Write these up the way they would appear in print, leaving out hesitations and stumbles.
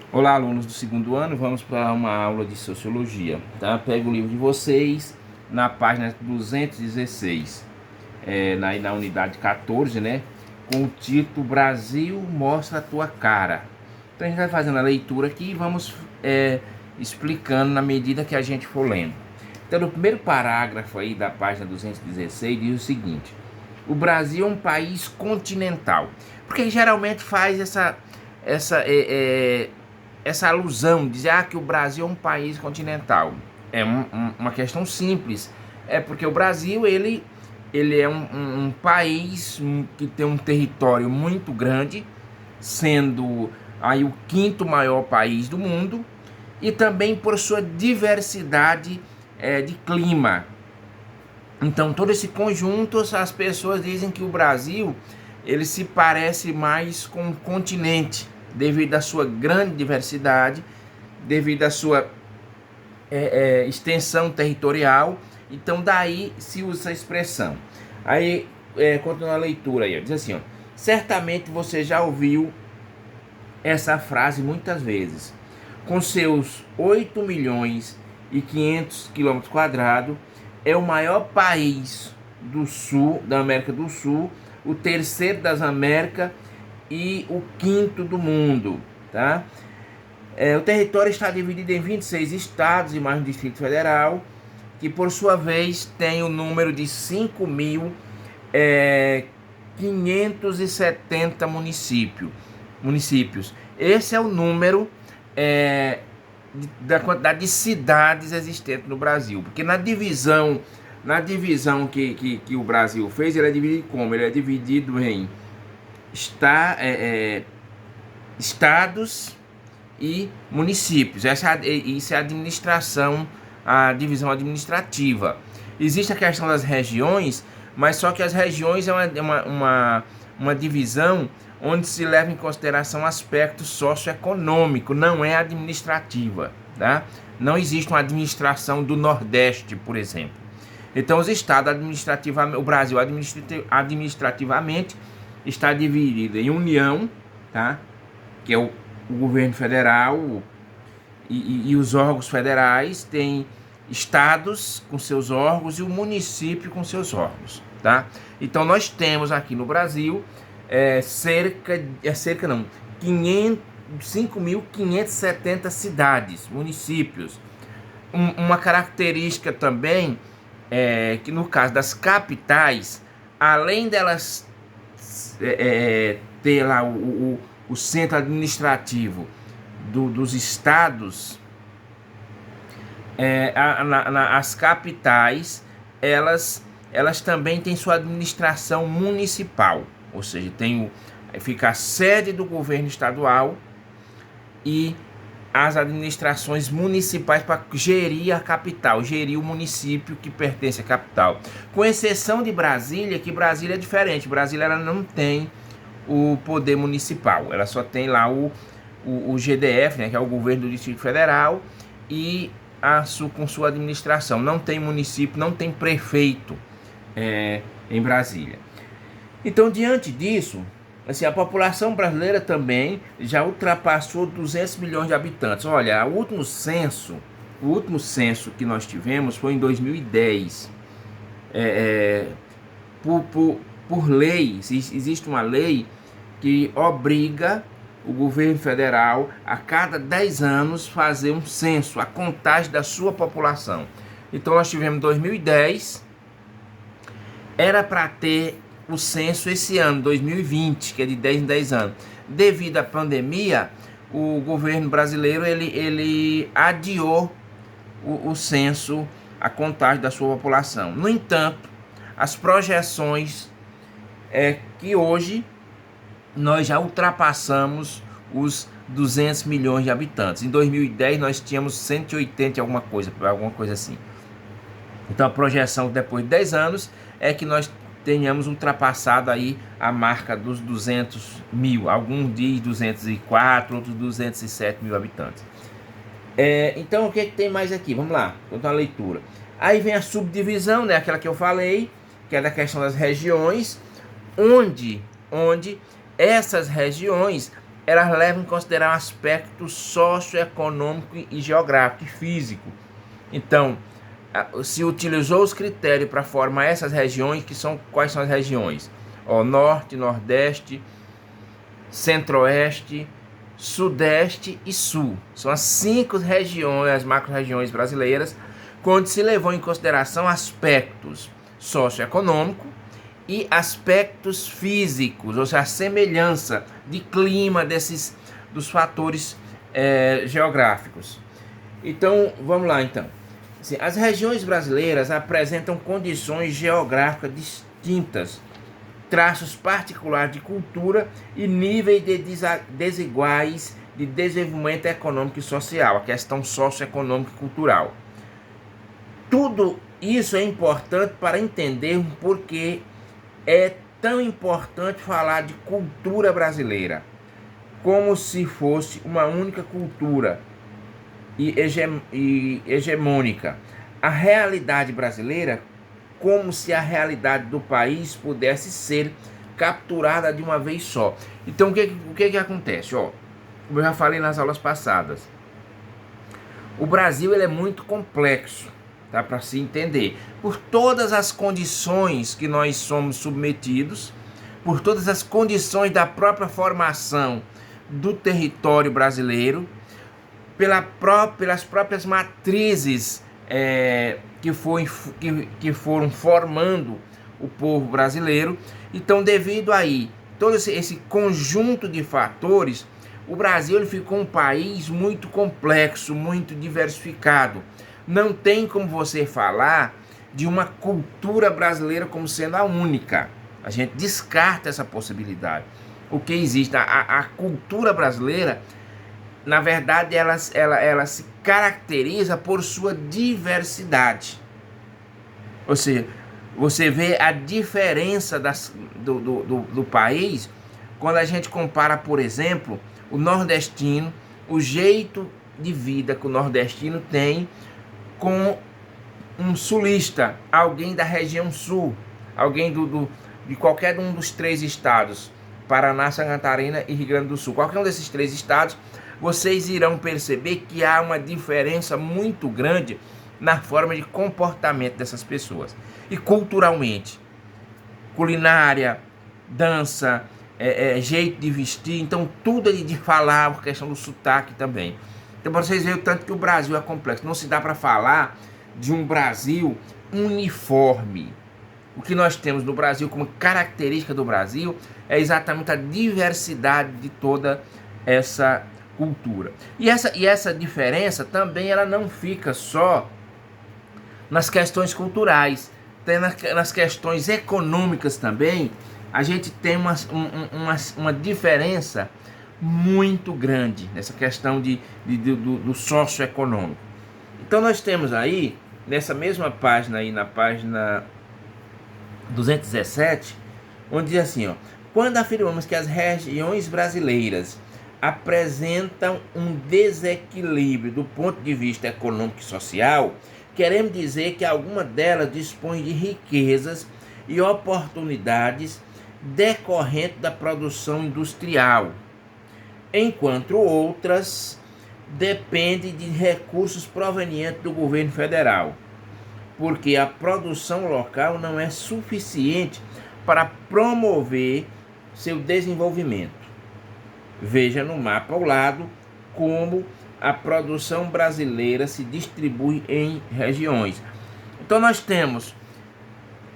Olá, alunos do segundo ano, vamos para uma aula de Sociologia, tá? Pega o livro de vocês na página 216, na unidade 14, né? Com o título Brasil Mostra a Tua Cara. Então a gente vai fazendo a leitura aqui e vamos explicando na medida que a gente for lendo. Então no primeiro parágrafo aí da página 216 diz o seguinte: o Brasil é um país continental. Porque geralmente faz essa essa alusão, dizer que o Brasil é um país continental. É uma questão simples. É porque o Brasil, ele é um país que tem um território muito grande, sendo aí o quinto maior país do mundo, e também por sua diversidade de clima. Então, todo esse conjunto, as pessoas dizem que o Brasil, ele se parece mais com um continente, devido à sua grande diversidade, devido à sua extensão territorial. Então, daí se usa essa expressão. Aí, continua a leitura aí, diz assim, ó: certamente você já ouviu essa frase muitas vezes. Com seus 8 milhões e 500 quilômetros quadrados, é o maior país do sul, da América do Sul, o terceiro das Américas e o quinto do mundo, tá? O território está dividido em 26 estados e mais um Distrito Federal, que por sua vez tem o número de 5.570 municípios. Esse é o número da quantidade de cidades existentes no Brasil, porque na divisão que o Brasil fez, ele é dividido como? Ele é dividido em estados e municípios. Isso é a divisão administrativa. Existe a questão das regiões, mas só que as regiões é uma divisão onde se leva em consideração aspecto socioeconômico, não é administrativa, tá? Não existe uma administração do Nordeste, por exemplo. Então os estados administrativamente, o Brasil administrativamente está dividido em União, tá? Que é o governo federal e os órgãos federais, tem estados com seus órgãos e o município com seus órgãos, tá? Então nós temos aqui no Brasil 5.570 cidades, municípios. Uma característica também que no caso das capitais, além delas ter lá o centro administrativo dos estados, as capitais, elas também têm sua administração municipal, ou seja, fica a sede do governo estadual e as administrações municipais para gerir a capital, gerir o município que pertence à capital. Com exceção de Brasília, que Brasília é diferente. Brasília ela não tem o poder municipal, ela só tem lá o GDF, né, que é o governo do Distrito Federal, e com sua administração. Não tem município, não tem prefeito em Brasília. Então, diante disso, assim, a população brasileira também já ultrapassou 200 milhões de habitantes. Olha, o último censo que nós tivemos foi em 2010. Por lei, existe uma lei que obriga o governo federal a cada 10 anos fazer um censo, a contagem da sua população. Então nós tivemos 2010, era para ter o censo esse ano, 2020, que é de 10 em 10 anos. Devido à pandemia, o governo brasileiro ele adiou o censo, a contagem da sua população. No entanto, as projeções que hoje nós já ultrapassamos os 200 milhões de habitantes. Em 2010 nós tínhamos 180 alguma coisa assim. Então a projeção depois de 10 anos é que nós tenhamos ultrapassado aí a marca dos 200 mil. Alguns dizem 204, outros 207 mil habitantes. Então o que tem mais aqui? Vamos lá, contar a leitura. Aí vem a subdivisão, né, aquela que eu falei, que é da questão das regiões, onde essas regiões elas levam em consideração aspecto socioeconômico e geográfico e físico. Então, se utilizou os critérios para formar essas regiões, quais são as regiões? Norte, Nordeste, Centro-Oeste, Sudeste e Sul. São as 5 regiões, as macro-regiões brasileiras, onde se levou em consideração aspectos socioeconômicos e aspectos físicos, ou seja, a semelhança de clima dos fatores geográficos. Então, vamos lá então. Assim, as regiões brasileiras apresentam condições geográficas distintas, traços particulares de cultura e níveis desiguais de desenvolvimento econômico e social, a questão socioeconômica e cultural. Tudo isso é importante para entender por que é tão importante falar de cultura brasileira, como se fosse uma única cultura e hegemônica. A realidade brasileira, como se a realidade do país pudesse ser capturada de uma vez só. Então, o que acontece? Como eu já falei nas aulas passadas, o Brasil ele é muito complexo, tá? Para se entender, por todas as condições que nós somos submetidos, por todas as condições da própria formação do território brasileiro, pelas próprias matrizes que foram formando o povo brasileiro. Então, devido aí todo esse conjunto de fatores, o Brasil ele ficou um país muito complexo, muito diversificado. Não tem como você falar de uma cultura brasileira como sendo a única. A gente descarta essa possibilidade. O que existe, a cultura brasileira, na verdade, ela se caracteriza por sua diversidade. Ou seja, você vê a diferença do país quando a gente compara, por exemplo, o nordestino, o jeito de vida que o nordestino tem com um sulista, alguém da região sul, alguém de qualquer um dos 3 estados, Paraná, Santa Catarina e Rio Grande do Sul. Qualquer um desses 3 estados, vocês irão perceber que há uma diferença muito grande na forma de comportamento dessas pessoas. E culturalmente, culinária, dança, jeito de vestir, então tudo de falar, a questão do sotaque também. Então, para vocês verem o tanto que o Brasil é complexo. Não se dá para falar de um Brasil uniforme. O que nós temos no Brasil como característica do Brasil é exatamente a diversidade de toda essa cultura. E essa diferença também ela não fica só nas questões culturais, tem nas questões econômicas também. A gente tem uma diferença muito grande nessa questão do socioeconômico. Então nós temos aí, nessa mesma página aí, na página 217, onde diz assim, quando afirmamos que as regiões brasileiras apresentam um desequilíbrio do ponto de vista econômico e social, queremos dizer que alguma delas dispõe de riquezas e oportunidades decorrentes da produção industrial, enquanto outras dependem de recursos provenientes do governo federal, porque a produção local não é suficiente para promover seu desenvolvimento. Veja no mapa ao lado como a produção brasileira se distribui em regiões. Então nós temos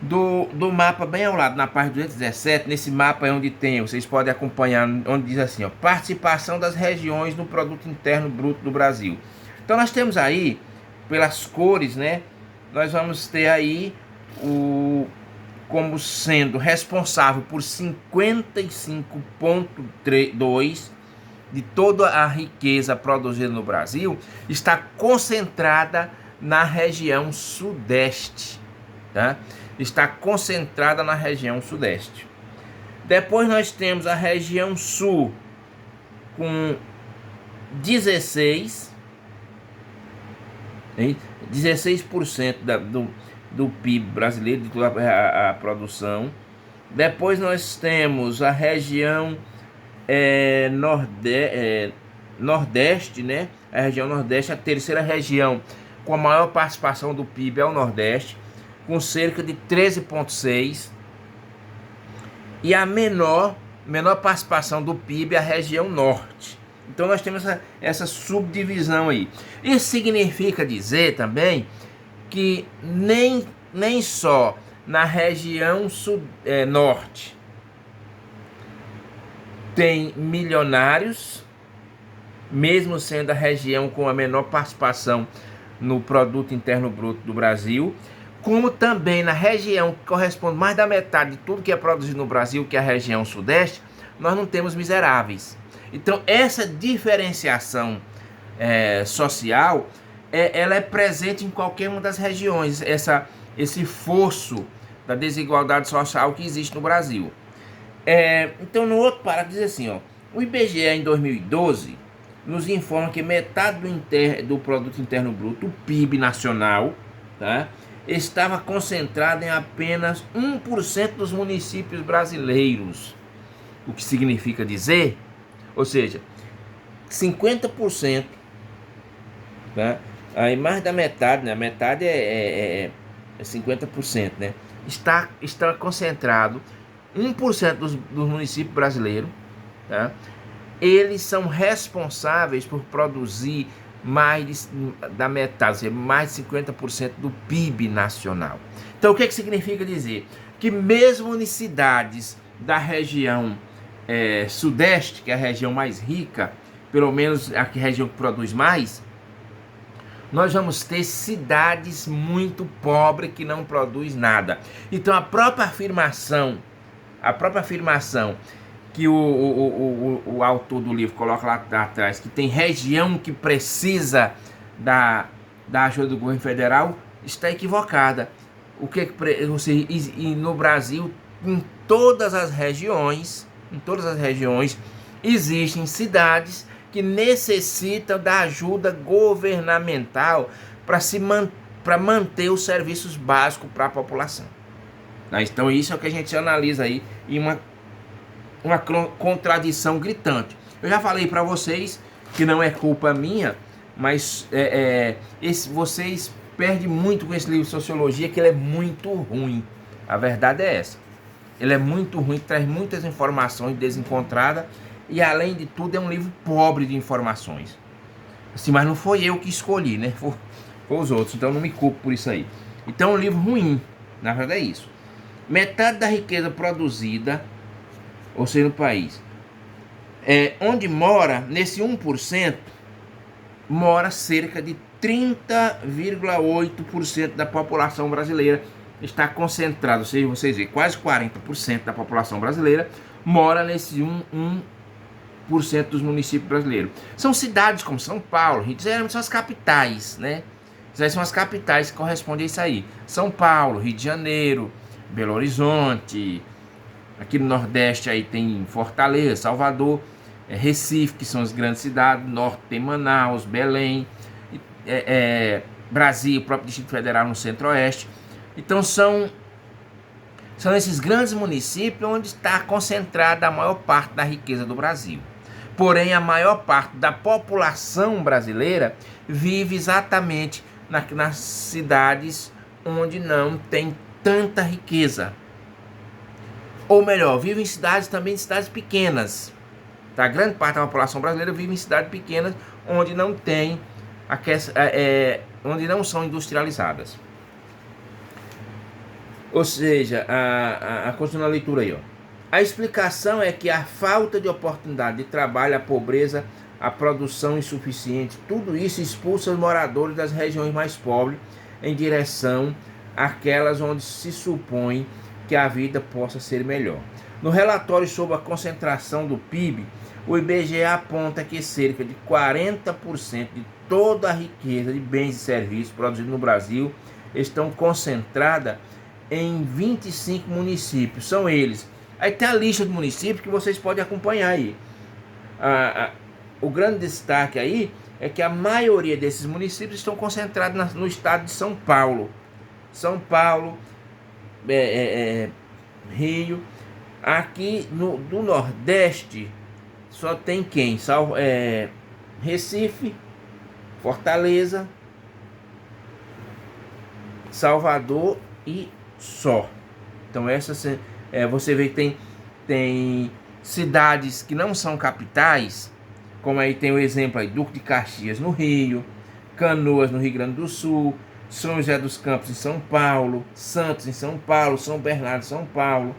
do mapa bem ao lado, na página 217, nesse mapa é onde tem, vocês podem acompanhar, onde diz assim, participação das regiões no produto interno bruto do Brasil. Então nós temos aí, pelas cores, né, nós vamos ter aí como sendo responsável por 55,2% de toda a riqueza produzida no Brasil, está concentrada na região sudeste, tá? Está concentrada na região sudeste. Depois nós temos a região sul com 16% do PIB brasileiro, de toda a produção. Depois nós temos a região Nordeste, né? A região Nordeste, a terceira região com a maior participação do PIB é o Nordeste, com cerca de 13,6%. E a menor participação do PIB é a região Norte. Então nós temos essa subdivisão aí. Isso significa dizer também que nem só na região Norte tem milionários, mesmo sendo a região com a menor participação no produto interno bruto do Brasil, como também na região que corresponde mais da metade de tudo que é produzido no Brasil, que é a região Sudeste, nós não temos miseráveis. Então essa diferenciação social, ela é presente em qualquer uma das regiões, esse fosso da desigualdade social que existe no Brasil. Então no outro parágrafo diz assim, ó, o IBGE em 2012 nos informa que metade do produto interno bruto, o PIB nacional, tá, estava concentrado em apenas 1% dos municípios brasileiros. O que significa dizer, ou seja, 50%, tá? Aí mais da metade, né? Metade é 50%, né? Está concentrado 1% dos municípios brasileiros, tá? Eles são responsáveis por produzir mais da metade, ou seja, mais de 50% do PIB nacional. Então o que significa dizer? Que mesmo em cidades da região Sudeste, que é a região mais rica, pelo menos a região que produz mais, nós vamos ter cidades muito pobres que não produzem nada. Então a própria afirmação que o autor do livro coloca lá atrás, que tem região que precisa da ajuda do governo federal, está equivocada. E no Brasil, em todas as regiões, existem cidades que necessitam da ajuda governamental para manter os serviços básicos para a população. Então isso é o que a gente analisa aí em uma contradição gritante. Eu já falei para vocês que não é culpa minha, mas vocês perdem muito com esse livro de sociologia, que ele é muito ruim. A verdade é essa. Ele é muito ruim, traz muitas informações desencontradas e, além de tudo, é um livro pobre de informações. Assim, mas não foi eu que escolhi, né? Foi os outros, então não me culpo por isso aí. Então é um livro ruim, na verdade é isso. Metade da riqueza produzida, ou seja, no país, onde mora, nesse 1%, mora cerca de 30,8% da população brasileira, está concentrado, ou seja, vocês veem, quase 40% da população brasileira mora nesse 1% dos municípios brasileiros. São cidades como São Paulo, Rio de Janeiro, são as capitais, né? Essas são as capitais que correspondem a isso aí. São Paulo, Rio de Janeiro, Belo Horizonte, aqui no Nordeste aí tem Fortaleza, Salvador, Recife, que são as grandes cidades, Norte tem Manaus, Belém, Brasília, o próprio Distrito Federal no Centro-Oeste. Então são esses grandes municípios onde está concentrada a maior parte da riqueza do Brasil. Porém, a maior parte da população brasileira vive exatamente nas cidades onde não tem tanta riqueza. Ou melhor, vive em cidades pequenas. A grande parte da população brasileira vive em cidades pequenas onde não tem onde não são industrializadas. Ou seja, continuando a leitura aí, ó. A explicação é que a falta de oportunidade de trabalho, a pobreza, a produção insuficiente, tudo isso expulsa os moradores das regiões mais pobres em direção àquelas onde se supõe que a vida possa ser melhor. No relatório sobre a concentração do PIB, o IBGE aponta que cerca de 40% de toda a riqueza de bens e serviços produzidos no Brasil estão concentradas em 25 municípios. São eles. Aí tem a lista de municípios que vocês podem acompanhar aí. O grande destaque aí é que a maioria desses municípios estão concentrados no estado de São Paulo. São Paulo, Rio. Aqui do Nordeste, só tem quem? Recife, Fortaleza, Salvador e só. Então você vê que tem cidades que não são capitais, como aí tem o exemplo aí, Duque de Caxias no Rio, Canoas no Rio Grande do Sul, São José dos Campos em São Paulo, Santos em São Paulo, São Bernardo em São Paulo,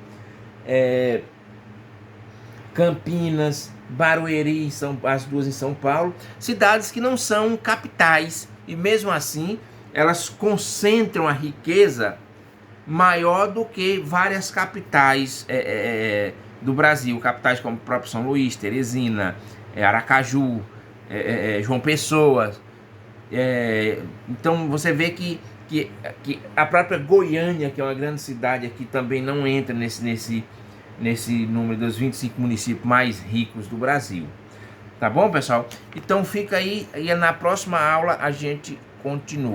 Campinas, Barueri, as duas em São Paulo, cidades que não são capitais, e mesmo assim elas concentram a riqueza maior do que várias capitais do Brasil, capitais como o próprio São Luís, Teresina, Aracaju, João Pessoa. Então você vê que a própria Goiânia, que é uma grande cidade aqui, também não entra nesse número dos 25 municípios mais ricos do Brasil. Tá bom, pessoal? Então fica aí, e na próxima aula a gente continua.